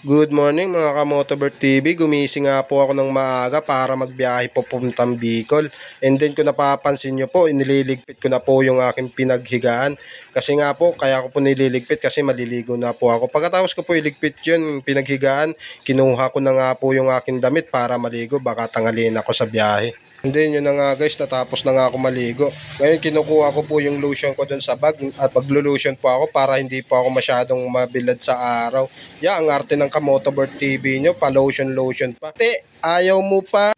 Good morning mga ka-Motovert TV. Gumising nga po ako ng maaga para magbiyahe po puntang Bicol. And then kung napapansin nyo po, nililigpit ko na po yung aking pinaghigaan. Kasi nga po, kaya ko po nililigpit kasi maliligo na po ako. Pagkatapos ko po iligpit yun, pinaghigaan, kinuha ko na nga po yung aking damit para maligo. Baka tanghalin ako sa biyahe. And then yun na nga guys, natapos na nga ako maligo. Ngayon kinukuha ko po yung lotion ko dun sa bag at maglo-lotion po ako para hindi po ako masyadong mabilad sa araw. Ang arte ng Kamotovert TV nyo, pa-lotion pa. Te, ayaw mo pa.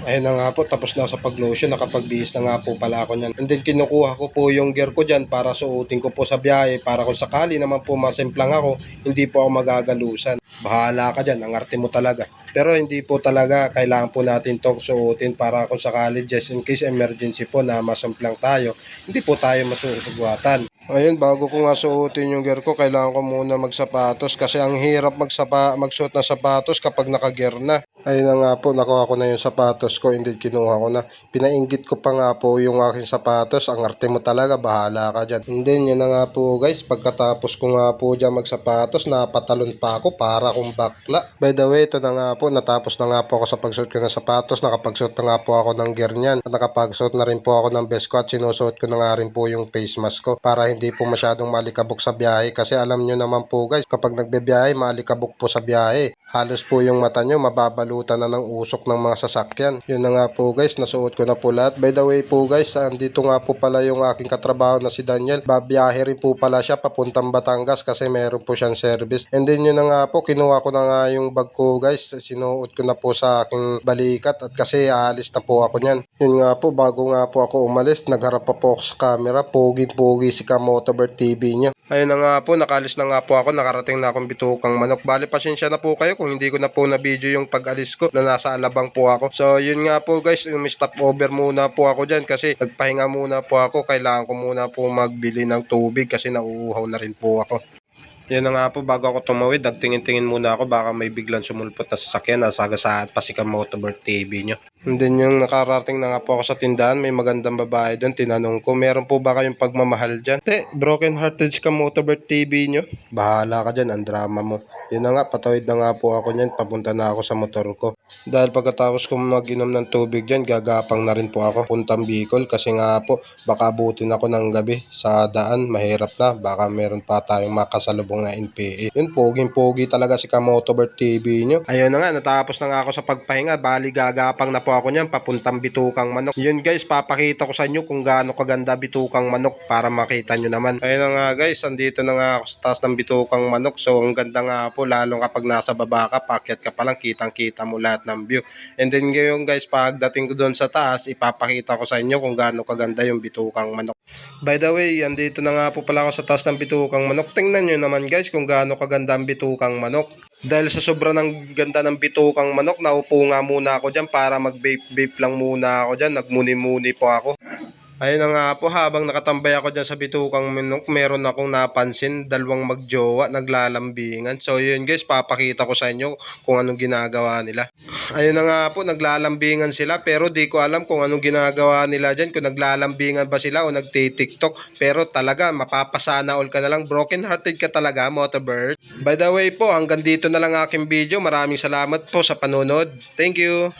Ayun na nga po, tapos na sa pag-lotion, nakapagbihis na nga po pala ako niyan. And then kinukuha ko po yung gear ko dyan para suotin ko po sa biyahe para kung sakali naman po masimplang ako, hindi po ako magagalusan. Bahala ka dyan, ang arte mo talaga. Pero hindi po talaga kailangan po natin itong suotin para kung sakali just in case emergency po na masimplang tayo, hindi po tayo masusugwatan. Ayun, bago ko nga suotin yung gear ko, kailangan ko muna magsapatos kasi ang hirap magsuot ng sapatos kapag naka-gear na. Ayun na nga po, nakuha ko na yung sapatos ko, hindi kinuha ko na. Pinainggit ko pa nga po yung aking sapatos, ang arte mo talaga, bahala ka dyan. And then yun na nga po guys, pagkatapos ko nga po dyan magsapatos, napatalon pa ako para kung bakla. By the way, ito na nga po, natapos na nga po ako sa pagsuot ko ng sapatos, nakapagsuot na nga po ako ng gear niyan, at nakapagsuot na rin po ako ng vest ko at sinusuot ko na nga rin po yung face mask ko para hindi po masyadong malikabok sa biyahe kasi alam nyo naman po guys, kapag nagbebiyahe, malikabok po sa biyahe. Halos po yung mata nyo mababalutan na ng usok ng mga sasakyan. Yun na nga po guys, nasuot ko na po lahat. By the way po guys, andito nga po pala yung aking katrabaho na si Daniel. Babiyahe rin po pala siya papuntang Batangas kasi meron po siyang service. And then yun na nga po, kinuha ko na nga yung bag ko guys. Sinuot ko na po sa aking balikat at kasi aalis na po ako niyan. Yun nga po, bago nga po ako umalis, nagharap pa po ako sa camera. Pogi-pogi si Kamotovert TV niya. Ayun na nga po, nakalis na nga po ako, nakarating na akong Bitukang Manok. Bali, pasensya na po kayo kung hindi ko na po na video yung pag-alis ko na nasa Alabang po ako. So, yun nga po guys, yung stop over muna po ako dyan kasi nagpahinga muna po ako. Kailangan ko muna po magbili ng tubig kasi nauuhaw na rin po ako. Yan na nga po, bago ako tumawid, nagtingin-tingin muna ako baka may biglang sumulpot na sasakyan, nasagasaan pa si Kamotovert TV nyo. And then yung nakarating na nga po ako sa tindahan, may magandang babae doon, tinanong ko, meron po ba kayong pagmamahal dyan? Te, broken hearted si Kamotovert TV nyo? Bahala ka dyan, ang drama mo. Yun na nga, patawid na nga po ako nyan, papunta na ako sa motor ko. Dahil pagkatapos ko mag-inom ng tubig dyan, gagapang na rin po ako puntang Bicol kasi nga po, baka abutin ako ng gabi sa daan, mahirap na, baka meron pa tayong makasalubong na NPA. Yun, poging-pogi talaga si Kamotovert TV nyo. Ayun na nga, natapos na nga ako sa pagpahinga, bali gagapang na po ako nyan, papuntang Bitukang Manok. Yun guys, papakita ko sa inyo kung gaano kaganda Bitukang Manok para makita nyo naman. Ayun na nga guys, andito na nga ako sa taas ng Bitukang Manok. So, ang ganda nga po, lalo kapag nasa baba ka, pakyat ka pa lang, kitang-kita mo lahat ng view. And then ngayon guys, pagdating ko doon sa taas, ipapakita ko sa inyo kung gaano kaganda yung Bitukang Manok. By the way, andito na nga po pala ako sa taas ng Bitukang Manok. Tingnan nyo naman guys kung gaano kaganda ang Bitukang Manok. Dahil sa sobra ng ganda ng Bitukang Manok, naupo nga muna ako dyan para mag-vape-vape lang muna ako dyan. Nagmuni-muni po ako. Ayun na nga po, habang nakatambay ako dyan sa Bitukang Manok, meron akong napansin, dalawang magjowa, naglalambingan. So yun guys, papakita ko sa inyo kung anong ginagawa nila. Ayun na nga po, naglalambingan sila pero di ko alam kung anong ginagawa nila dyan, kung naglalambingan ba sila o nagtitiktok. Pero talaga, mapapasana all ka na lang, broken hearted ka talaga, Motovert. By the way po, hanggang dito na lang aking video. Maraming salamat po sa panonood. Thank you!